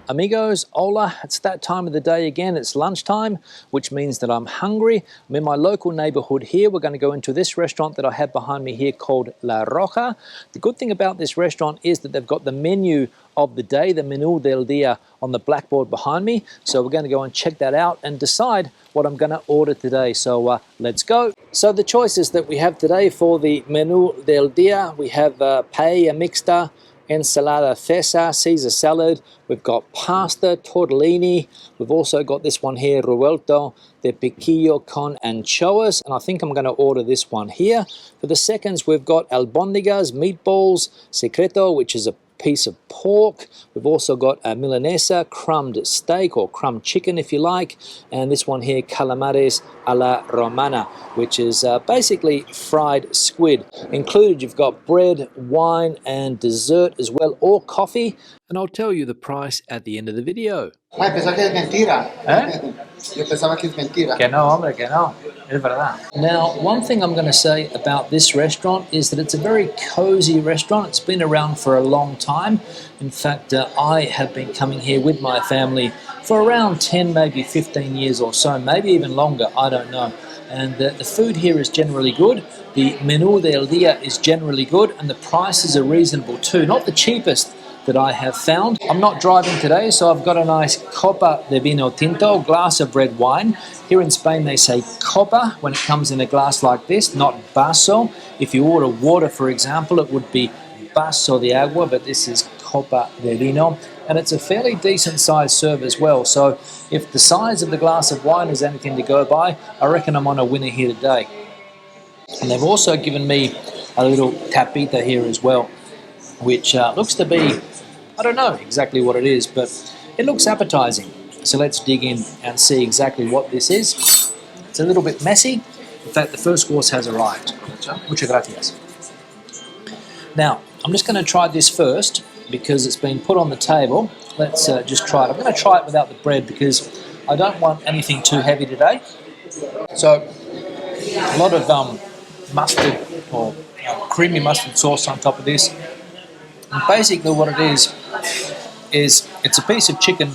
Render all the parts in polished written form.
Amigos, hola, it's that time of the day again. It's lunchtime, which means that I'm hungry. I'm in my local neighborhood here. We're going to go into this restaurant that I have behind me here called La Roja. The good thing about this restaurant is that they've got the menu of the day, the menú del día, on the blackboard behind me. So we're going to go and check that out and decide what I'm going to order today. So let's go. So the choices that we have today for the menú del día, we have paella mixta, ensalada Cesar, Caesar salad, we've got pasta, tortellini, we've also got this one here, revuelto de piquillo con anchoas, and I think I'm going to order this one here. For the seconds, we've got albóndigas, meatballs, secreto, which is a piece of pork. We've also got a milanesa, crumbed steak or crumbed chicken if you like, and this one here, calamares a la romana, which is basically fried squid. Included you've got bread, wine and dessert as well, or coffee, and I'll tell you the price at the end of the video. Ay, pensaba que es mentira. Eh? Yo pensaba que es mentira. Que no, hombre, que no. Es verdad. Now, one thing I'm going to say about this restaurant is that it's a very cozy restaurant. It's been around for a long time. In fact, I have been coming here with my family for around 10, maybe 15 years or so, maybe even longer, I don't know. And the food here is generally good. The menú del día is generally good, and the prices are reasonable too. Not the cheapest that I have found. I'm not driving today, so I've got a nice copa de vino tinto, glass of red wine. Here in Spain they say copa when it comes in a glass like this, not vaso. If you order water, for example, it would be vaso de agua, but this is copa de vino. And it's a fairly decent size serve as well. So if the size of the glass of wine is anything to go by, I reckon I'm on a winner here today. And they've also given me a little tapita here as well, which looks to be, I don't know exactly what it is, but it looks appetizing. So let's dig in and see exactly what this is. It's a little bit messy. In fact, the first course has arrived. Muchas gracias. Now, I'm just going to try this first because it's been put on the table. Let's just try it. I'm going to try it without the bread because I don't want anything too heavy today. So, a lot of mustard or creamy mustard sauce on top of this. And basically what it is it's a piece of chicken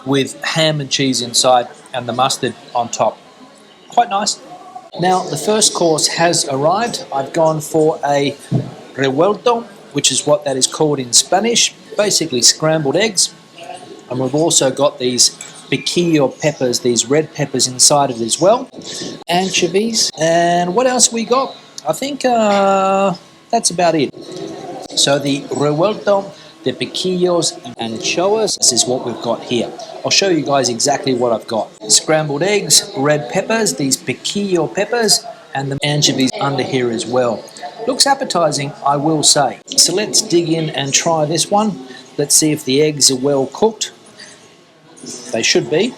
with ham and cheese inside and the mustard on top. Quite nice. Now the first course has arrived. I've gone for a revuelto, which is what that is called in Spanish, basically scrambled eggs. And we've also got these piquillo peppers, these red peppers inside it as well. Anchovies. And what else we got? I think that's about it. So the revuelto de piquillos and anchoas, this is what we've got here. I'll show you guys exactly what I've got. Scrambled eggs, red peppers, these piquillo peppers, and the anchovies under here as well. Looks appetizing, I will say. So let's dig in and try this one. Let's see if the eggs are well cooked. They should be.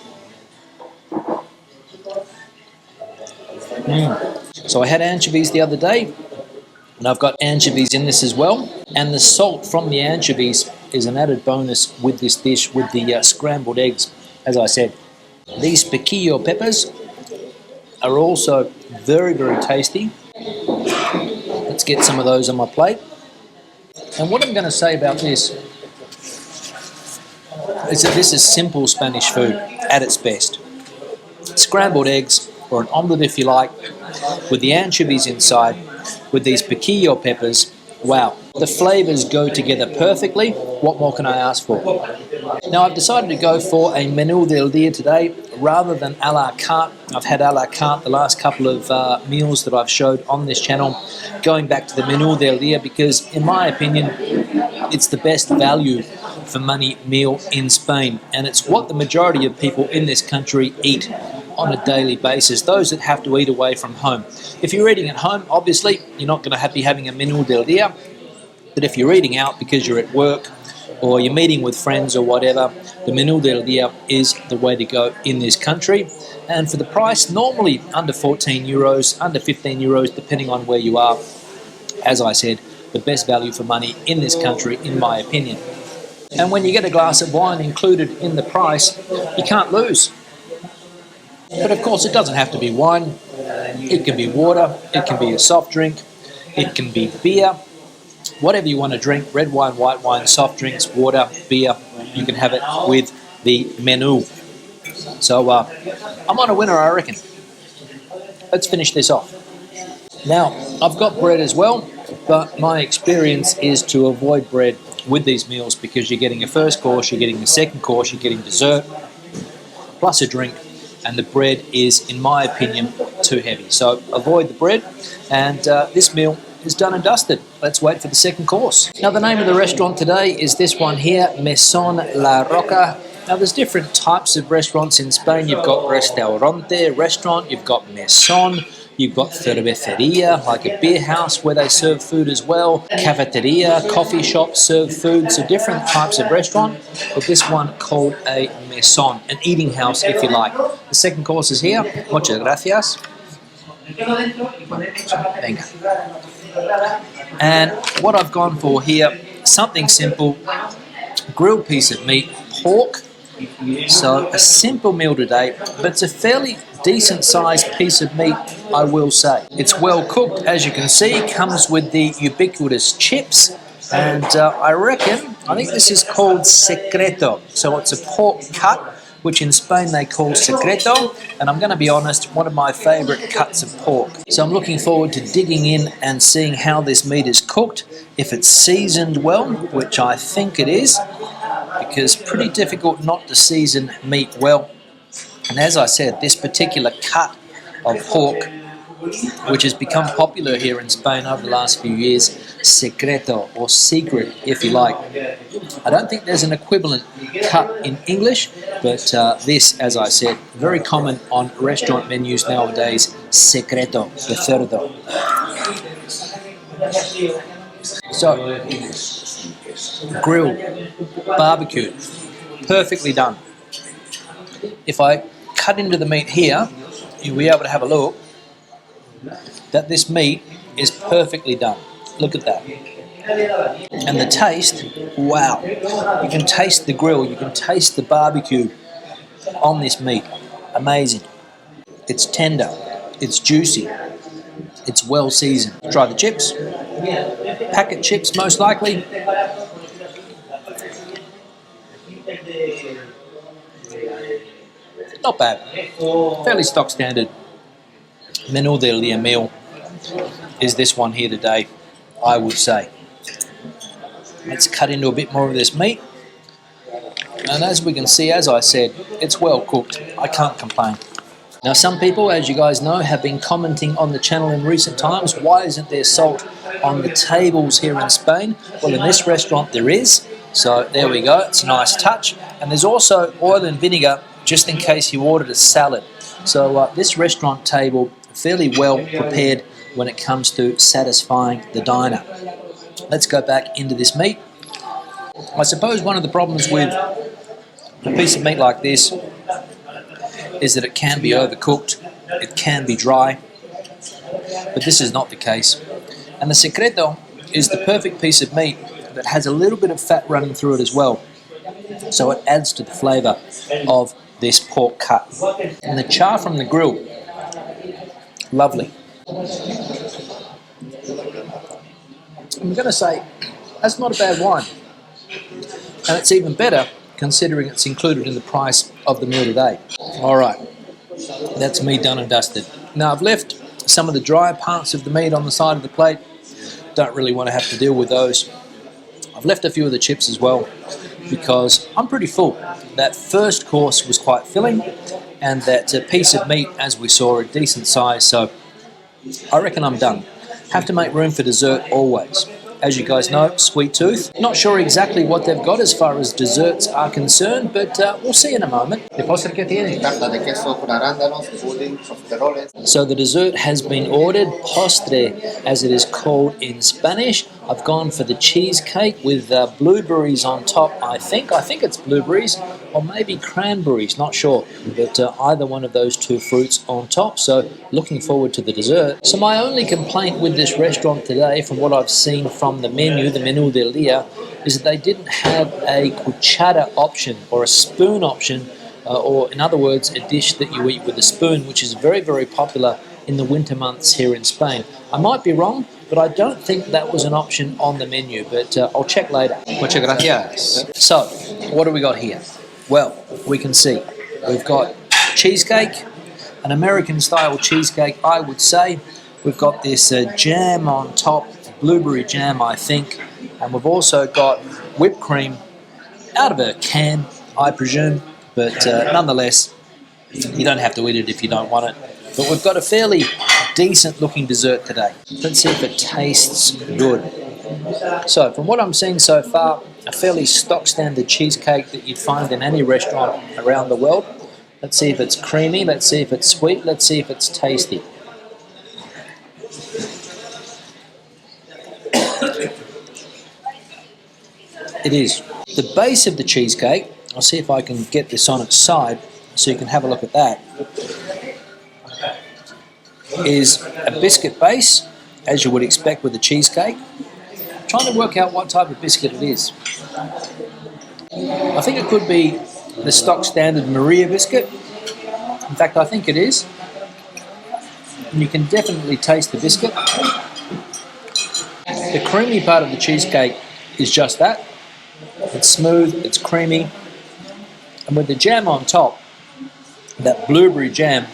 So I had anchovies the other day, and I've got anchovies in this as well. And the salt from the anchovies is an added bonus with this dish, with the scrambled eggs. As I said, these piquillo peppers are also very, very tasty. Let's get some of those on my plate. And what I'm going to say about this is that this is simple Spanish food at its best. Scrambled eggs, or an omelette if you like, with the anchovies inside, with these piquillo peppers. Wow, the flavors go together perfectly. What more can I ask for? Now I've decided to go for a menú del día today rather than a la carte. I've had a la carte the last couple of meals that I've showed on this channel, going back to the menú del día because in my opinion it's the best value for money meal in Spain, and it's what the majority of people in this country eat on a daily basis, those that have to eat away from home. If you're eating at home, obviously you're not going to be having a menú del día, but if you're eating out because you're at work or you're meeting with friends or whatever, the menú del día is the way to go in this country. And for the price, normally under 14 euros, under 15 euros, depending on where you are, as I said, the best value for money in this country, in my opinion. And when you get a glass of wine included in the price, you can't lose. But of course, it doesn't have to be wine. It can be water, it can be a soft drink, it can be beer, whatever you want to drink, red wine, white wine, soft drinks, water, beer, you can have it with the menu. So I'm on a winner, I reckon. Let's finish this off. Now, I've got bread as well, but my experience is to avoid bread with these meals because you're getting a first course, you're getting a second course, you're getting dessert, plus a drink, and the bread is, in my opinion, too heavy. So avoid the bread, and this meal is done and dusted. Let's wait for the second course. Now, the name of the restaurant today is this one here, Mesón La Roca. Now, there's different types of restaurants in Spain. You've got restaurante, restaurant, you've got mesón, you've got cerveceria, like a beer house where they serve food as well, cafeteria, coffee shop, serve food, so different types of restaurant, but this one called a mesón, an eating house if you like. The second course is here. Muchas gracias. Venga. And what I've gone for here, something simple, grilled piece of meat, pork. So a simple meal today, but it's a fairly decent sized piece of meat, I will say. It's well cooked, as you can see, comes with the ubiquitous chips, and I think this is called secreto. So it's a pork cut, which in Spain they call secreto, and I'm going to be honest, one of my favourite cuts of pork. So I'm looking forward to digging in and seeing how this meat is cooked, if it's seasoned well, which I think it is, because pretty difficult not to season meat well. And as I said, this particular cut of pork, which has become popular here in Spain over the last few years, secreto, or secret, if you like. I don't think there's an equivalent cut in English, but this, as I said, very common on restaurant menus nowadays, secreto, the cerdo. So, grilled, barbecued, perfectly done. If I cut into the meat here, you'll be able to have a look that this meat is perfectly done. Look at that. And the taste, wow. You can taste the grill, you can taste the barbecue on this meat. Amazing. It's tender, it's juicy, it's well seasoned. Try the chips. Packet chips, most likely. Not bad. Fairly stock standard. Menú del día meal is this one here today, I would say. Let's cut into a bit more of this meat. And as we can see, as I said, it's well cooked. I can't complain. Now, some people, as you guys know, have been commenting on the channel in recent times, why isn't there salt on the tables here in Spain? Well, in this restaurant there is. So there we go, it's a nice touch. And there's also oil and vinegar, just in case you ordered a salad. So this restaurant table, fairly well prepared when it comes to satisfying the diner. Let's go back into this meat. I suppose one of the problems with a piece of meat like this is that it can be overcooked, it can be dry, but this is not the case. And the secreto is the perfect piece of meat that has a little bit of fat running through it as well, so it adds to the flavour of this pork cut. And the char from the grill, lovely. I'm going to say that's not a bad wine, and it's even better considering it's included in the price of the meal today. Alright, that's me done and dusted. Now, I've left some of the drier parts of the meat on the side of the plate. Don't really want to have to deal with those. I've left a few of the chips as well because I'm pretty full. That first course was quite filling, and that piece of meat, as we saw, a decent size, so I reckon I'm done. Have to make room for dessert always. As you guys know, sweet tooth. Not sure exactly what they've got as far as desserts are concerned, but we'll see in a moment. So the dessert has been ordered, postre as it is called in Spanish. I've gone for the cheesecake with blueberries on top, I think. I think it's blueberries, or maybe cranberries, not sure. But either one of those two fruits on top, so looking forward to the dessert. So my only complaint with this restaurant today, from what I've seen from the menu, the menú del día, is that they didn't have a cuchara option, or a spoon option, or in other words, a dish that you eat with a spoon, which is very, very popular in the winter months here in Spain. I might be wrong, but I don't think that was an option on the menu, but I'll check later. Muchas gracias. So, what do we got here? Well, we can see we've got cheesecake, an American-style cheesecake, I would say. We've got this jam on top, blueberry jam, I think, and we've also got whipped cream out of a can, I presume, but nonetheless, you don't have to eat it if you don't want it. But we've got a fairly decent-looking dessert today. Let's see if it tastes good. So, from what I'm seeing so far, a fairly stock-standard cheesecake that you'd find in any restaurant around the world. Let's see if it's creamy, let's see if it's sweet, let's see if it's tasty. It is. The base of the cheesecake, I'll see if I can get this on its side so you can have a look at that, is a biscuit base, as you would expect with a cheesecake. I'm trying to work out what type of biscuit it is. I think it could be the stock standard Maria biscuit. In fact, I think it is. And you can definitely taste the biscuit. The creamy part of the cheesecake is just that. It's smooth, it's creamy, and with the jam on top, that blueberry jam,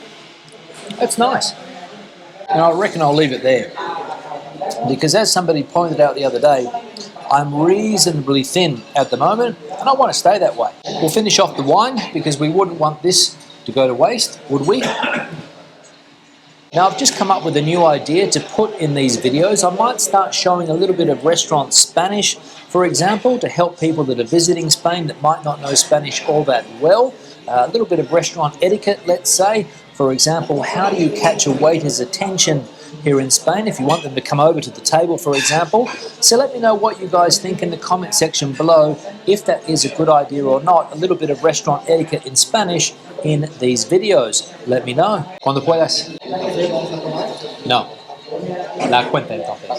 it's nice. And I reckon I'll leave it there. Because as somebody pointed out the other day, I'm reasonably thin at the moment, and I want to stay that way. We'll finish off the wine, because we wouldn't want this to go to waste, would we? Now, I've just come up with a new idea to put in these videos. I might start showing a little bit of restaurant Spanish, for example, to help people that are visiting Spain that might not know Spanish all that well. A little bit of restaurant etiquette, let's say. For example, how do you catch a waiter's attention here in Spain if you want them to come over to the table, for example. So let me know what you guys think in the comment section below, if that is a good idea or not. A little bit of restaurant etiquette in Spanish in these videos. Let me know. Cuando puedas. No. La cuenta entonces.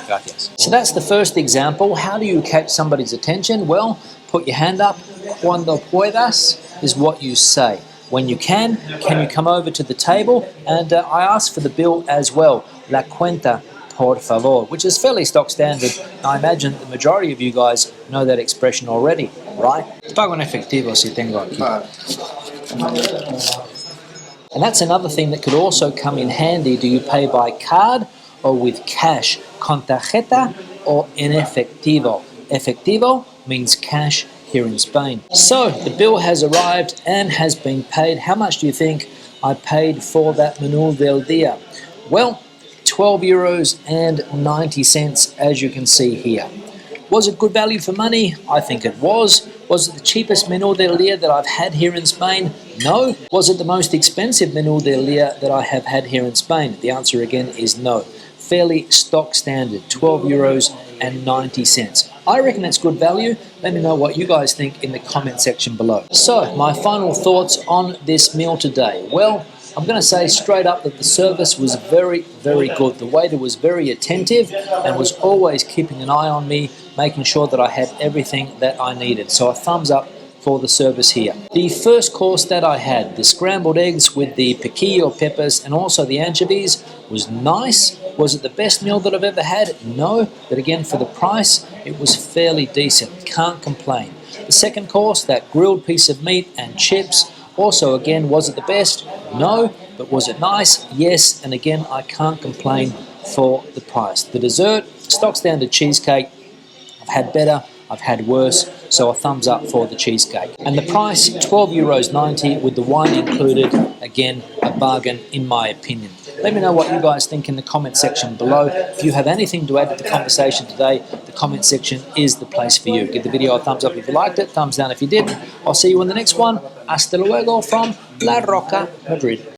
Gracias. So that's the first example. How do you catch somebody's attention? Well, put your hand up. Cuando puedas is what you say. When you can you come over to the table? And I ask for the bill as well. La cuenta, por favor, which is fairly stock standard. I imagine the majority of you guys know that expression already, right? Pago en efectivo si tengo aquí. And that's another thing that could also come in handy. Do you pay by card or with cash? Con tarjeta or en efectivo? Efectivo means cash here in Spain. So the bill has arrived and has been paid. How much do you think I paid for that menú del día? Well, €12.90, as you can see here. Was it good value for money? I think it was. Was it the cheapest menú del día that I've had here in Spain? No. Was it the most expensive menú del día that I have had here in Spain? The answer again is no. Fairly stock standard, €12.90. I reckon that's good value. Let me know what you guys think in the comment section below. So, my final thoughts on this meal today. Well, I'm going to say straight up that the service was very, very good. The waiter was very attentive and was always keeping an eye on me, making sure that I had everything that I needed. So a thumbs up for the service here. The first course that I had, the scrambled eggs with the piquillo peppers and also the anchovies, was nice. Was it the best meal that I've ever had? No, but again, for the price, it was fairly decent. Can't complain. The second course, that grilled piece of meat and chips, also again, was it the best? No, but was it nice? Yes, and again, I can't complain for the price. The dessert, stock standard cheesecake, I've had better, I've had worse, so a thumbs up for the cheesecake. And the price, €12.90 with the wine included, again, a bargain in my opinion. Let me know what you guys think in the comment section below. If you have anything to add to the conversation today, the comment section is the place for you. Give the video a thumbs up if you liked it, thumbs down if you didn't. I'll see you in the next one. Hasta luego from La Roca, Madrid.